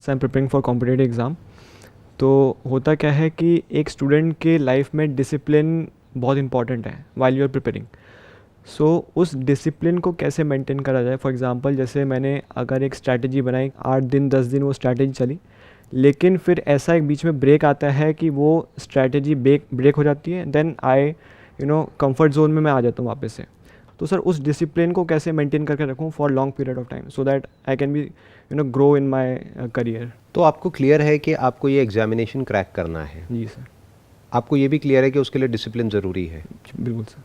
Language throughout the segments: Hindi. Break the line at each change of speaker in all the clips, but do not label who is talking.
I am preparing for competitive exam. तो होता क्या है कि एक स्टूडेंट के लाइफ में डिसिप्लिन बहुत इंपॉर्टेंट है वाइल यू आर प्रिपेयरिंग। सो उस डिसिप्लिन को कैसे मेंटेन करा जाए। फॉर एग्जांपल जैसे मैंने अगर एक स्ट्रैटेजी बनाई, 8 दिन 10 दिन वो स्ट्रैटेजी चली, लेकिन फिर ऐसा एक बीच में ब्रेक आता है कि वो स्ट्रैटेजी ब्रेक हो जाती है, देन आई कंफर्ट जोन में मैं आ जाता हूँ वापस से। तो सर उस डिसिप्लिन को कैसे मेंटेन करके रखूँ for long period of time, so that I can be grow in my career.
तो आपको क्लियर है कि आपको ये एग्जामिनेशन क्रैक करना है,
जी सर।
आपको ये भी क्लियर है कि उसके लिए डिसिप्लिन ज़रूरी है,
बिल्कुल सर।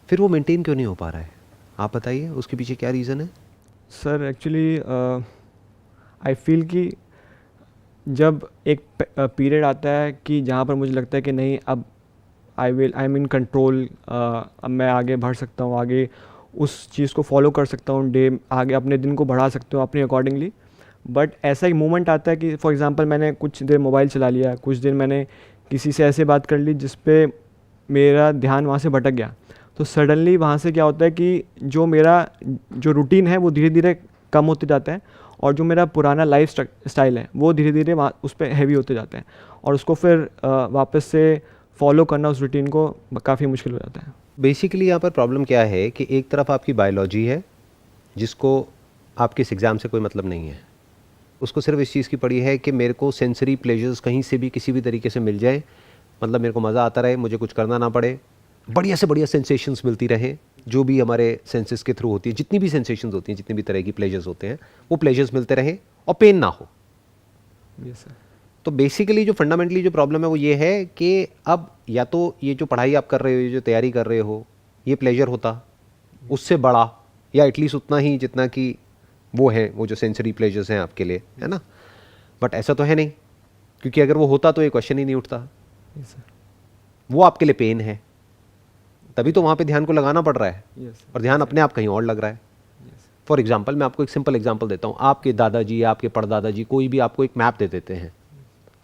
फिर वो मेंटेन क्यों नहीं हो पा रहा है? आप बताइए उसके पीछे क्या रीज़न है?
सर एक्चुअली आई फील कि जब एक पीरियड आता है कि जहाँ पर मुझे लगता है कि नहीं, अब आई एम इन कंट्रोल, अब मैं आगे बढ़ सकता हूँ, आगे उस चीज़ को फॉलो कर सकता हूँ, डे आगे अपने दिन को बढ़ा सकता हूँ अपने अकॉर्डिंगली। बट ऐसा एक मोमेंट आता है कि फॉर एग्जांपल मैंने कुछ देर मोबाइल चला लिया, कुछ दिन मैंने किसी से ऐसे बात कर ली जिस पे मेरा ध्यान वहाँ से भटक गया। तो सडनली वहाँ से क्या होता है कि जो मेरा जो रूटीन है वो धीरे धीरे कम होते जाता है, और जो मेरा पुराना लाइफ स्टाइल है वो धीरे धीरे वहाँ उस पर हैवी होते जाता है, और उसको फिर वापस से फॉलो करना उस रूटीन को काफ़ी मुश्किल हो जाता है।
बेसिकली यहाँ पर प्रॉब्लम क्या है कि एक तरफ आपकी बायोलॉजी है जिसको आपके इस एग्ज़ाम से कोई मतलब नहीं है, उसको सिर्फ इस चीज़ की पड़ी है कि मेरे को सेंसरी प्लेजर्स कहीं से भी किसी भी तरीके से मिल जाए, मतलब मेरे को मज़ा आता रहे, मुझे कुछ करना ना पड़े, बढ़िया से बढ़िया सेंसेशंस मिलती रहे, जो भी हमारे सेंसेस के थ्रू होती है, जितनी भी सेंसेशंस होती हैं, जितनी भी तरह की प्लेजर्स होते हैं, वो प्लेजर्स मिलते रहे और पेन ना हो।
Yes sir.
तो बेसिकली जो फंडामेंटली जो प्रॉब्लम है वो ये है कि अब या तो ये जो पढ़ाई आप कर रहे हो, ये जो तैयारी कर रहे हो, ये प्लेजर होता उससे बड़ा या एटलीस्ट उतना ही जितना कि वो है, वो जो सेंसरी प्लेजर्स हैं आपके लिए, है ना। बट ऐसा तो है नहीं, क्योंकि अगर वो होता तो ये क्वेश्चन ही नहीं उठता।
Yes sir.
वो आपके लिए पेन है, तभी तो वहाँ पे ध्यान को लगाना पड़ रहा है,
यस
और ध्यान अपने आप कहीं और लग रहा है। फॉर एग्जाम्पल मैं आपको एक सिंपल एग्जाम्पल देता हूँ। आपके दादाजी या आपके परदादाजी कोई भी आपको एक मैप दे देते हैं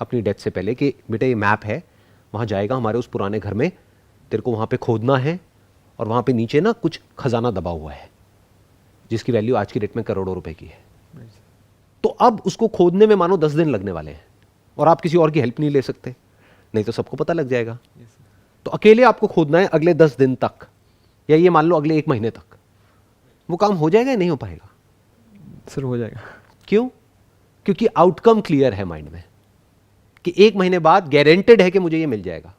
अपनी डेथ से पहले कि बेटा ये मैप है, वहाँ जाएगा हमारे उस पुराने घर में, तेरे को वहाँ पे खोदना है, और वहाँ पे नीचे ना कुछ खजाना दबा हुआ है जिसकी वैल्यू आज की डेट में करोड़ों रुपए की है। तो अब उसको खोदने में मानो 10 दिन लगने वाले हैं, और आप किसी और की हेल्प नहीं ले सकते, नहीं तो सबको पता लग जाएगा। तो अकेले आपको खोदना है अगले 10 दिन तक, या ये मान लो अगले 1 महीने तक। वो काम हो जाएगा या नहीं हो पाएगा?
सर हो जाएगा।
क्यों? क्योंकि आउटकम क्लियर है माइंड में कि 1 महीने बाद गारंटेड है कि मुझे ये मिल जाएगा।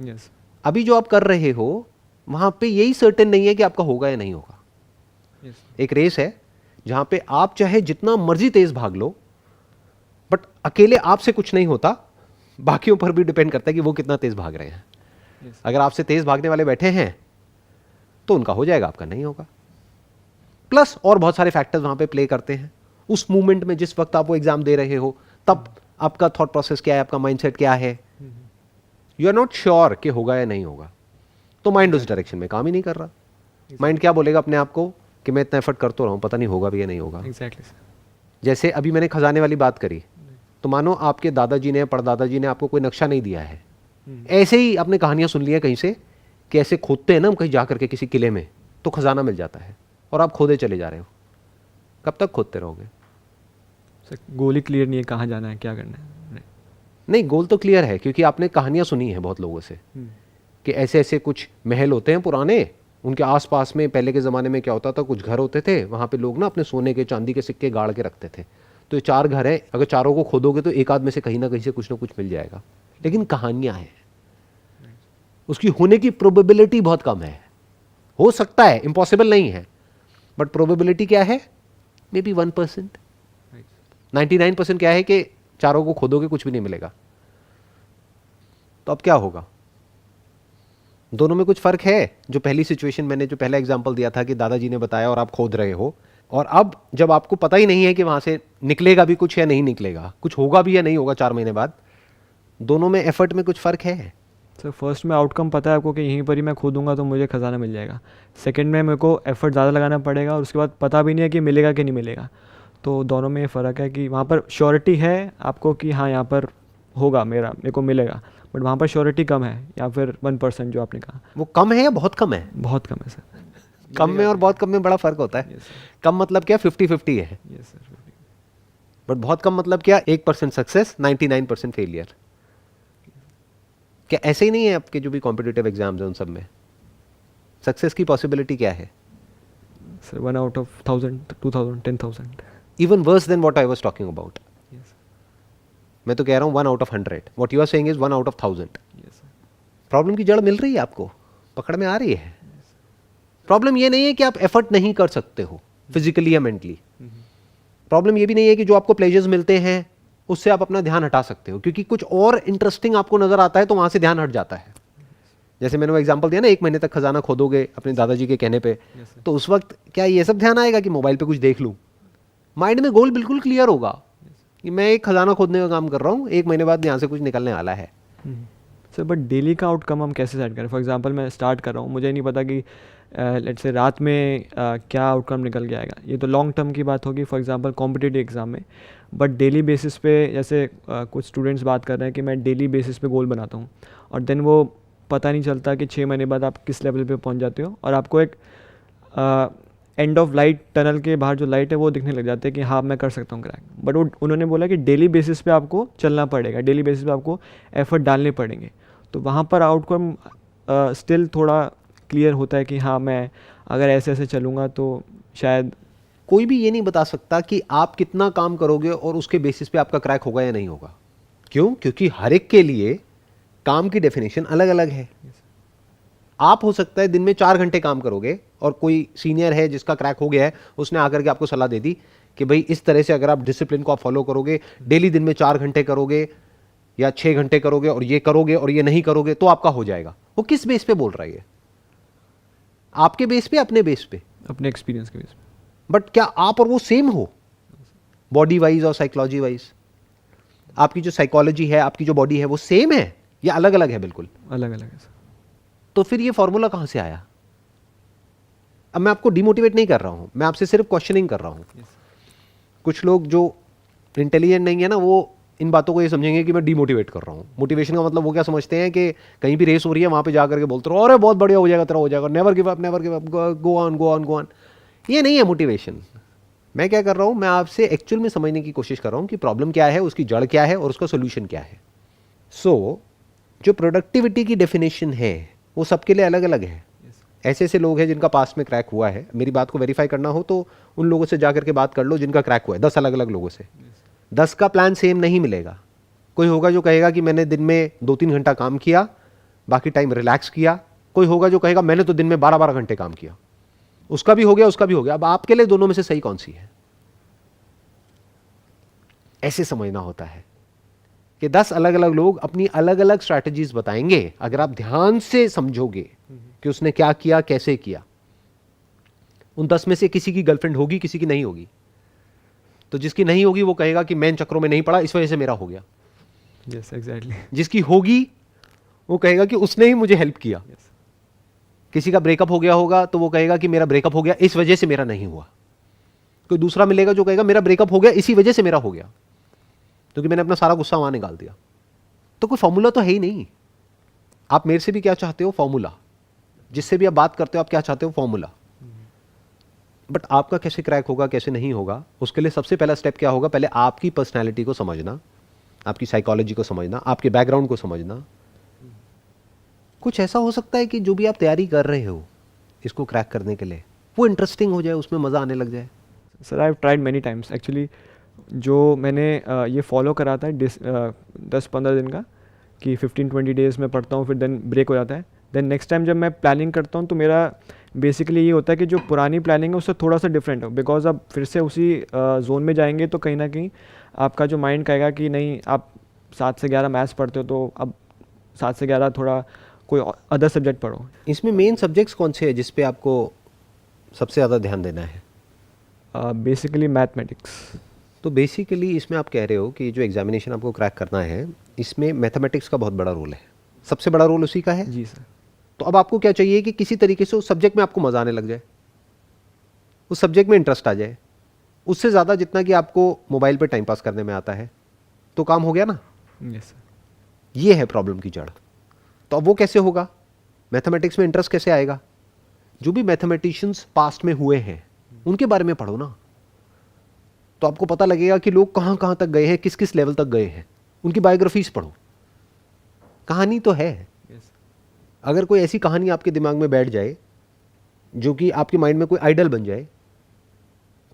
यस।
अभी जो आप कर रहे हो वहां पे यही सर्टेन नहीं है कि आपका होगा या नहीं होगा।
यस।
एक रेस है जहां पे आप चाहे जितना मर्जी तेज भाग लो, बट अकेले आपसे कुछ नहीं होता, बाकियों पर भी डिपेंड करता है कि वो कितना तेज भाग रहे हैं।
यस।
अगर आपसे तेज भागने वाले बैठे हैं तो उनका हो जाएगा, आपका नहीं होगा। प्लस और बहुत सारे फैक्टर्स वहां पे प्ले करते हैं। उस मूवमेंट में जिस वक्त आप वो एग्जाम दे रहे हो, तब आपका थॉट प्रोसेस क्या है, आपका माइंडसेट क्या है, यू आर नॉट श्योर कि होगा या नहीं होगा, तो माइंड उस डायरेक्शन में काम ही नहीं कर रहा। माइंड क्या बोलेगा अपने आप को कि मैं इतना एफर्ट करता रहा हूं, पता नहीं होगा भी या नहीं होगा।
Exactly sir.
जैसे अभी मैंने खजाने वाली बात करी, तो मानो आपके दादाजी ने, परदादाजी ने आपको कोई नक्शा नहीं दिया है, ऐसे ही आपने कहानियां सुन ली हैं कहीं से कि ऐसे खोदते हैं ना हम कहीं जा करके किसी किले में, तो खजाना मिल जाता है, और आप खोदे चले जा रहे हो। कब तक खोदते रहोगे?
सर गोल ही क्लियर नहीं है, कहाँ जाना है, क्या करना है।
नहीं, गोल तो क्लियर है, क्योंकि आपने कहानियां सुनी है बहुत लोगों से कि ऐसे ऐसे कुछ महल होते हैं पुराने, उनके आसपास में पहले के ज़माने में क्या होता था, कुछ घर होते थे, वहाँ पे लोग ना अपने सोने के चांदी के सिक्के गाड़ के रखते थे। तो ये 4 घर है, अगर चारों को खोदोगे तो एक आध में से कहीं ना कहीं से कुछ ना कुछ मिल जाएगा। लेकिन कहानियां हैं, उसकी होने की प्रोबेबिलिटी बहुत कम है। हो सकता है, इम्पॉसिबल नहीं है, बट प्रोबेबिलिटी क्या है? May be 1%। 99% क्या है कि चारों को खोदोगे कुछ भी नहीं मिलेगा। तो अब क्या होगा? दोनों में कुछ फर्क है। जो पहली सिचुएशन मैंने जो पहला एग्जांपल दिया था कि दादाजी ने बताया और आप खोद रहे हो, और अब जब आपको पता ही नहीं है कि वहां से निकलेगा भी कुछ या नहीं निकलेगा, कुछ होगा भी या नहीं होगा 4 महीने बाद, दोनों में एफर्ट में कुछ फर्क है।
सर फर्स्ट में आउटकम पता है आपको कि यहीं पर ही मैं खोदूंगा तो मुझे खजाना मिल जाएगा। सेकंड में मेरे को एफर्ट ज़्यादा लगाना पड़ेगा, और उसके बाद पता भी नहीं है कि मिलेगा कि नहीं मिलेगा। तो दोनों में ये फ़र्क है कि वहाँ पर श्योरिटी है आपको कि हाँ यहाँ पर होगा, मेरे को मिलेगा, बट वहाँ पर श्योरिटी कम है, या फिर 1% जो आपने कहा।
वो कम है या बहुत कम है?
बहुत कम है सर।
कम में और बहुत कम में बड़ा फर्क होता है।
Yes sir.
कम मतलब क्या? 50-50 है।
Yes sir.
बट बहुत कम मतलब क्या, 1% सक्सेस 99% फेलियर। क्या ऐसे ही नहीं है आपके जो भी कॉम्पिटिटिव एग्जाम्स हैं उन सब में? सक्सेस की पॉसिबिलिटी क्या है?
Sir 1 out of 1000, 2000, 10,000.
Even worse than what I was talking about.
Yes.
मैं तो कह रहा हूँ 1 out of 100, what you are saying is 1 out of 1000।
Yes, sir.
Problem की जड़ मिल रही है आपको, पकड़ में आ रही है। प्रॉब्लम ये नहीं है कि आप एफर्ट नहीं कर सकते हो फिजिकली या मेंटली। प्रॉब्लम ये भी नहीं है कि जो आपको प्लेजर्स मिलते हैं उससे आप अपना ध्यान हटा सकते हो, क्योंकि कुछ और इंटरेस्टिंग आपको नजर आता है तो वहां से ध्यान हट जाता है। जैसे मैंने वो एग्जांपल दिया ना, 1 महीने तक खजाना खोदोगे अपने दादाजी के कहने पे,
Yes, sir.
तो उस वक्त क्या ये सब ध्यान आएगा कि मोबाइल पे कुछ देख लूं? माइंड में गोल बिल्कुल क्लियर होगा कि मैं एक खजाना खोदने का काम कर रहा हूं, 1 महीने बाद यहाँ से कुछ निकलने वाला है।
सर बट डेली का आउटकम हम कैसे सेट करें? फॉर एग्जांपल मैं स्टार्ट कर रहा हूँ, मुझे नहीं पता कि लेट्स से रात में क्या आउटकम निकल के आएगा। ये तो लॉन्ग टर्म की बात होगी फॉर एग्जांपल कॉम्पिटिटिव एग्जाम में। बट डेली बेसिस पे जैसे कुछ स्टूडेंट्स बात कर रहे हैं कि मैं डेली बेसिस पे गोल बनाता हूँ, और देन वो पता नहीं चलता कि 6 महीने बाद आप किस लेवल पे पहुँच जाते हो, और आपको एक एंड ऑफ लाइट, टनल के बाहर जो लाइट है वो दिखने लग जाते हैं कि हाँ मैं कर सकता हूँ क्रैक। बट वो उन्होंने बोला कि डेली बेसिस पे आपको चलना पड़ेगा, डेली बेसिस पे आपको एफर्ट डालने पड़ेंगे। तो वहाँ पर आउटकम स्टिल थोड़ा क्लियर होता है कि हाँ मैं अगर ऐसे ऐसे चलूँगा तो शायद।
कोई भी ये नहीं बता सकता कि आप कितना काम करोगे और उसके बेसिस पे आपका क्रैक होगा या नहीं होगा। क्यों? क्योंकि हर एक के लिए काम की डेफिनेशन अलग अलग है। आप हो सकता है दिन में 4 घंटे काम करोगे और कोई सीनियर है जिसका क्रैक हो गया है, उसने आकर के आपको सलाह दे दी कि भाई इस तरह से अगर आप डिसिप्लिन को आप फॉलो करोगे, डेली दिन में 4 घंटे करोगे या 6 घंटे करोगे और ये नहीं करोगे तो आपका हो जाएगा। वो किस बेस पे बोल रहा है? आपके बेस पे, अपने बेस पे?
अपने एक्सपीरियंस के बेस पे।
बट क्या आप और वो सेम हो बॉडी वाइज और साइकोलॉजी वाइज? आपकी जो साइकोलॉजी है, आपकी जो बॉडी है, वो सेम है या अलग अलग है? बिल्कुल
अलग अलग है सर।
तो फिर ये फॉर्मूला कहां से आया? अब मैं आपको डिमोटिवेट नहीं कर रहा हूं, मैं आपसे सिर्फ क्वेश्चनिंग कर रहा हूं। कुछ लोग जो इंटेलिजेंट नहीं है ना, वो इन बातों को ये समझेंगे कि मैं डिमोटिवेट कर रहा हूं। मोटिवेशन का मतलब वो क्या समझते हैं कि कहीं भी रेस हो रही है वहां पे जाकर के बोलते रहो अरे बहुत बढ़िया हो जाएगा, तेरा हो जाएगा, never give up, never give up, go on go on go on. ये नहीं है मोटिवेशन। मैं क्या कर रहा हूं, मैं आपसे एक्चुअल में समझने की कोशिश कर रहा हूं कि प्रॉब्लम क्या है, उसकी जड़ क्या है और उसका सोल्यूशन क्या है। सो जो प्रोडक्टिविटी की डेफिनेशन है वो सबके लिए अलग अलग है। ऐसे ऐसे लोग हैं जिनका पास में क्रैक हुआ है, मेरी बात को वेरीफाई करना हो तो उन लोगों से जाकर के बात कर लो जिनका क्रैक हुआ है, 10 अलग अलग लोगों से। 10 का प्लान सेम नहीं मिलेगा। कोई होगा जो कहेगा कि मैंने दिन में 2-3 घंटा काम किया, बाकी टाइम रिलैक्स किया। कोई होगा जो कहेगा मैंने तो दिन में 12-12 घंटे काम किया। उसका भी हो गया, उसका भी हो गया। अब आपके लिए दोनों में से सही कौन सी है? ऐसे समझना होता है कि 10 अलग अलग लोग अपनी अलग अलग स्ट्रैटेजीज बताएंगे। अगर आप ध्यान से समझोगे कि उसने क्या किया, कैसे किया। उन 10 में से किसी की गर्लफ्रेंड होगी, किसी की नहीं होगी। तो जिसकी नहीं होगी वो कहेगा कि मैं इन चक्रों में नहीं पड़ा, इस वजह से मेरा हो गया।
Yes exactly.
जिसकी होगी वो कहेगा कि उसने ही मुझे हेल्प किया। किसी का ब्रेकअप हो गया होगा तो वो कहेगा कि मेरा ब्रेकअप हो गया, इस वजह से मेरा नहीं हुआ। कोई दूसरा मिलेगा जो कहेगा मेरा ब्रेकअप हो गया, इसी वजह से मेरा हो गया, क्योंकि मैंने अपना सारा गुस्सा वहां निकाल दिया। तो कोई फॉर्मूला तो है ही नहीं। आप मेरे से भी क्या चाहते हो? फॉर्मूला। जिससे भी आप बात करते हो आप क्या चाहते हो? फॉर्मूला। बट आपका कैसे क्रैक होगा, कैसे नहीं होगा, उसके लिए सबसे पहला स्टेप क्या होगा? पहले आपकी पर्सनैलिटी को समझना, आपकी साइकोलॉजी को समझना, आपके बैकग्राउंड को समझना। कुछ ऐसा हो सकता है कि जो भी आप तैयारी कर रहे हो इसको क्रैक करने के लिए, वो इंटरेस्टिंग हो जाए, उसमें मज़ा आने लग जाए।
Sir I have tried many times actually. जो मैंने ये फॉलो करा था 10-15 दिन का, कि 15-20 डेज़ में पढ़ता हूँ, फिर देन ब्रेक हो जाता है। देन नेक्स्ट टाइम जब मैं प्लानिंग करता हूँ तो मेरा बेसिकली ये होता है कि जो पुरानी प्लानिंग है उससे थोड़ा सा डिफरेंट हो, बिकॉज अब फिर से उसी जोन में जाएंगे तो कहीं ना कहीं आपका जो माइंड कहेगा कि नहीं, आप 7 से 11 मैथ्स पढ़ते हो तो अब 7 से 11 थोड़ा कोई अदर सब्जेक्ट पढ़ो।
इसमें मेन सब्जेक्ट्स कौन से हैं जिस पे आपको सबसे ज़्यादा ध्यान देना है?
Basically mathematics.
तो बेसिकली इसमें आप कह रहे हो कि जो एग्जामिनेशन आपको क्रैक करना है इसमें मैथमेटिक्स का बहुत बड़ा रोल है, सबसे बड़ा रोल उसी का है।
जी सर।
तो अब आपको क्या चाहिए कि किसी तरीके से उस सब्जेक्ट में आपको मज़ा आने लग जाए, उस सब्जेक्ट में इंटरेस्ट आ जाए। उससे ज़्यादा जितना कि आपको मोबाइल पे टाइम पास करने में आता है तो काम हो गया ना।
Yes sir.
ये है प्रॉब्लम की जड़। तो अब वो कैसे होगा? मैथमेटिक्स में इंटरेस्ट कैसे आएगा? जो भी मैथमेटिशियंस पास्ट में हुए हैं उनके बारे में पढ़ो ना। तो तो आपको पता लगेगा कि लोग कहाँ कहाँ तक गए हैं, किस किस लेवल तक गए हैं। उनकी बायोग्राफीज पढ़ो, कहानी तो है।
yes,
अगर कोई ऐसी कहानी आपके दिमाग में बैठ जाए जो कि आपके माइंड में कोई आइडल बन जाए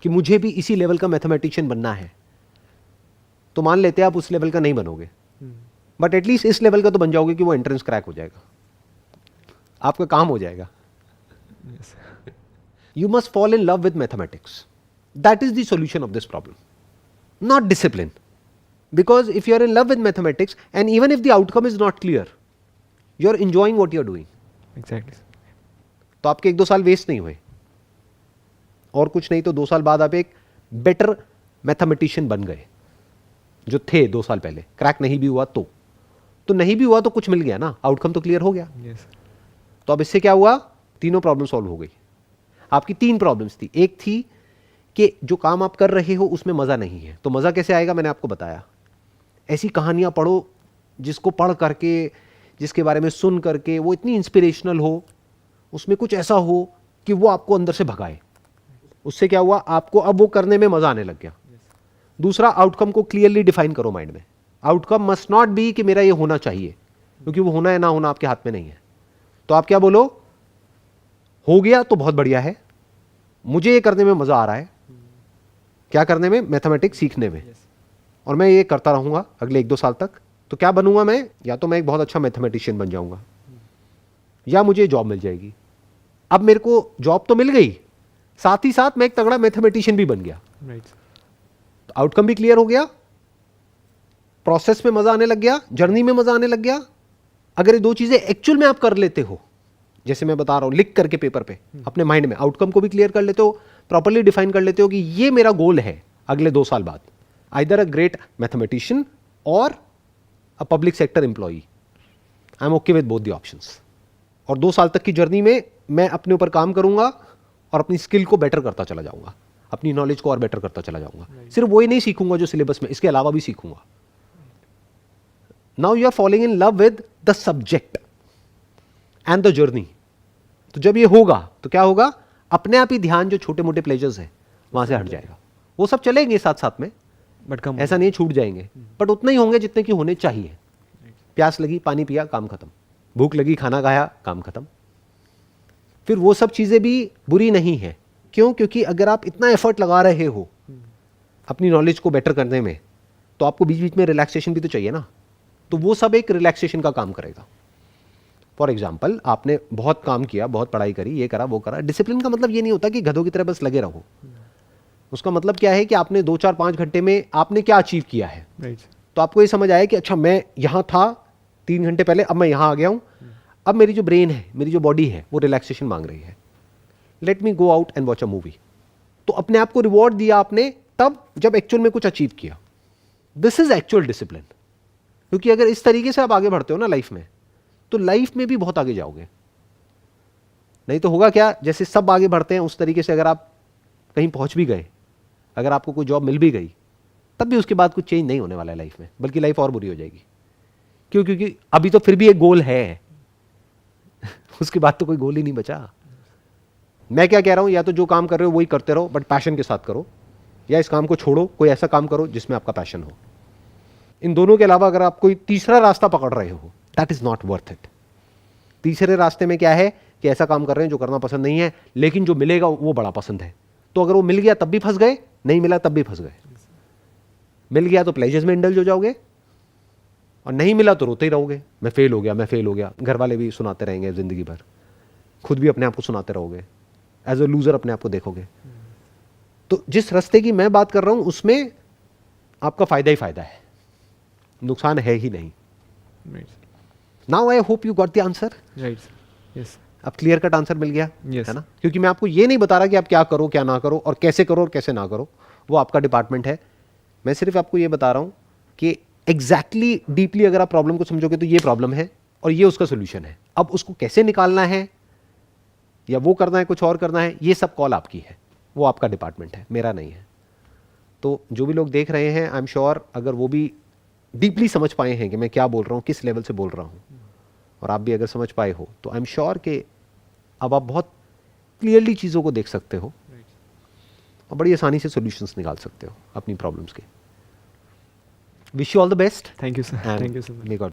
कि मुझे भी इसी लेवल का मैथमेटिशियन बनना है, तो मान लेते हैं आप उस लेवल का नहीं बनोगे, बट एटलीस्ट इस लेवल का तो बन जाओगे कि वो एंट्रेंस क्रैक हो जाएगा, आपका काम हो जाएगा।
yes,
You must fall in love with mathematics. That is the solution of this problem, not discipline. Because if you are in love with mathematics, and even if the outcome is not clear, you are enjoying what you are doing.
exactly,
तो आपके 1-2 साल वेस्ट नहीं हुए, और कुछ नहीं तो 2 साल बाद आप एक बेटर मैथमेटिशियन बन गए जो थे 2 साल पहले। क्रैक नहीं भी हुआ तो नहीं भी हुआ तो कुछ मिल गया ना, आउटकम तो क्लियर हो गया।
yes,
तो अब इससे क्या हुआ, तीनों प्रॉब्लम सॉल्व हो गई। आपकी 3 प्रॉब्लम्स थी। एक थी कि जो काम आप कर रहे हो उसमें मज़ा नहीं है, तो मज़ा कैसे आएगा, मैंने आपको बताया। ऐसी कहानियाँ पढ़ो जिसको पढ़ करके, जिसके बारे में सुन करके वो इतनी इंस्पिरेशनल हो, उसमें कुछ ऐसा हो कि वो आपको अंदर से भगाए। उससे क्या हुआ, आपको अब वो करने में मज़ा आने लग गया। दूसरा, आउटकम को क्लियरली डिफाइन करो माइंड में। आउटकम मस्ट नॉट बी कि मेरा ये होना चाहिए, क्योंकि वो होना है ना होना आपके हाथ में नहीं है। तो आप क्या बोलो, हो गया तो बहुत बढ़िया है, मुझे ये करने में मज़ा आ रहा है। क्या करने में, मैथमेटिक्स सीखने में, और मैं ये करता रहूँगा अगले 1-2 साल तक। तो क्या बनूंगा मैं, या तो मैं एक बहुत अच्छा मैथमेटिशियन बन जाऊँगा, या मुझे जॉब मिल जाएगी। अब मेरे को जॉब तो मिल गई, साथ ही साथ मैं एक तगड़ा मैथमेटिशियन भी बन गया।
right,
तो आउटकम भी क्लियर हो गया, प्रोसेस में मज़ा आने लग गया, जर्नी में मज़ा आने लग गया। अगर ये 2 चीज़ें एक्चुअल में आप कर लेते हो, जैसे मैं बता रहा हूँ, लिख करके पेपर पे अपने माइंड में, आउटकम को भी क्लियर कर लेते हो, प्रॉपर्ली डिफाइन कर लेते हो कि ये मेरा गोल है अगले 2 साल बाद, आइदर अ ग्रेट मैथमेटिशियन और a public sector employee, I am okay with both the options. और 2 साल तक की जर्नी में मैं अपने ऊपर काम करूंगा और अपनी स्किल को बेटर करता चला जाऊंगा, अपनी नॉलेज को और बेटर करता चला जाऊंगा। सिर्फ वही नहीं सीखूंगा जो सिलेबस में, इसके अलावा भी सीखूंगा। Now you are following in love with the subject and the journey. तो जब ये होगा तो क्या होगा, अपने आप ही ध्यान जो छोटे मोटे प्लेजर्स हैं वहां से हट जाएगा। वो सब चलेंगे साथ साथ में,
बट कम,
ऐसा नहीं छूट जाएंगे, बट उतने ही होंगे जितने की होने चाहिए। प्यास लगी, पानी पिया, काम खत्म। भूख लगी, खाना खाया, काम खत्म। फिर वो सब चीजें भी बुरी नहीं है। क्यों? क्योंकि अगर आप इतना एफर्ट लगा रहे हो अपनी नॉलेज को बेटर करने में, तो आपको बीच बीच में रिलैक्सेशन भी तो चाहिए ना। तो वो सब एक रिलैक्सेशन का काम करेगा। फॉर एग्जाम्पल, आपने बहुत काम किया, बहुत पढ़ाई करी, ये करा वो करा। डिसिप्लिन का मतलब ये नहीं होता कि गधों की तरह बस लगे रहो। उसका मतलब क्या है कि आपने 2, 4, 5 घंटे में आपने क्या अचीव किया है।
right,
तो आपको ये समझ आया कि अच्छा मैं यहाँ था 3 घंटे पहले, अब मैं यहाँ आ गया हूँ। अब मेरी जो ब्रेन है, मेरी जो बॉडी है, वो रिलैक्सेशन मांग रही है। Let me go out and watch a movie. तो अपने आप को रिवॉर्ड दिया आपने तब जब एक्चुअल में कुछ अचीव किया। This is actual discipline. क्योंकि अगर इस तरीके से आप आगे बढ़ते हो ना लाइफ में, तो लाइफ में भी बहुत आगे जाओगे। नहीं तो होगा क्या, जैसे सब आगे बढ़ते हैं उस तरीके से अगर आप कहीं पहुंच भी गए, अगर आपको कोई जॉब मिल भी गई, तब भी उसके बाद कुछ चेंज नहीं होने वाला है लाइफ में, बल्कि लाइफ और बुरी हो जाएगी। क्यों? क्योंकि अभी तो फिर भी एक गोल है उसके बाद तो कोई गोल ही नहीं बचा। मैं क्या कह रहा हूं, या तो जो काम कर रहे हो वही करते रहो, बट पैशन के साथ करो, या इस काम को छोड़ो, कोई ऐसा काम करो जिसमें आपका पैशन हो। इन दोनों के अलावा अगर आप कोई तीसरा रास्ता पकड़ रहे हो, that is not worth it. तीसरे रास्ते में क्या है कि ऐसा काम कर रहे हैं जो करना पसंद नहीं है, लेकिन जो मिलेगा वो बड़ा पसंद है। तो अगर वो मिल गया तब भी फंस गए, नहीं मिला तब भी फंस गए। मिल गया तो प्लेजर्स में इंडल्ज हो जाओगे, और नहीं मिला तो रोते ही रहोगे, मैं फेल हो गया, मैं फेल हो गया। घर वाले भी सुनाते रहेंगे जिंदगी भर, खुद भी अपने आप को सुनाते रहोगे, एज अ लूजर अपने आप को देखोगे। तो जिस रास्ते की मैं बात कर रहा हूं उसमें आपका फायदा ही फायदा है, नुकसान है ही नहीं।
right,
now I hope you got the answer.
right, yes,
अब क्लियर कट आंसर मिल गया
Yes.
है ना। क्योंकि मैं आपको ये नहीं बता रहा कि आप क्या करो क्या ना करो, और कैसे करो और कैसे ना करो, वो आपका डिपार्टमेंट है। मैं सिर्फ आपको ये बता रहा हूं कि एग्जैक्टली डीपली अगर आप प्रॉब्लम को समझोगे तो ये प्रॉब्लम है और ये उसका सोल्यूशन है। अब उसको कैसे निकालना है, या वो करना है, कुछ और करना है, ये सब कॉल आपकी है, वो आपका डिपार्टमेंट है, मेरा नहीं है। तो जो भी लोग देख रहे हैं, आई एम श्योर अगर वो भी डीपली समझ पाए हैं कि मैं क्या बोल रहा हूँ, किस लेवल से बोल रहा हूँ, और आप भी अगर समझ पाए हो, तो आई एम श्योर कि अब आप बहुत क्लियरली चीज़ों को देख सकते हो। और बड़ी आसानी से सॉल्यूशंस निकाल सकते हो अपनी प्रॉब्लम्स के. Wish you all the best.
Thank you sir, thank you so much.
May God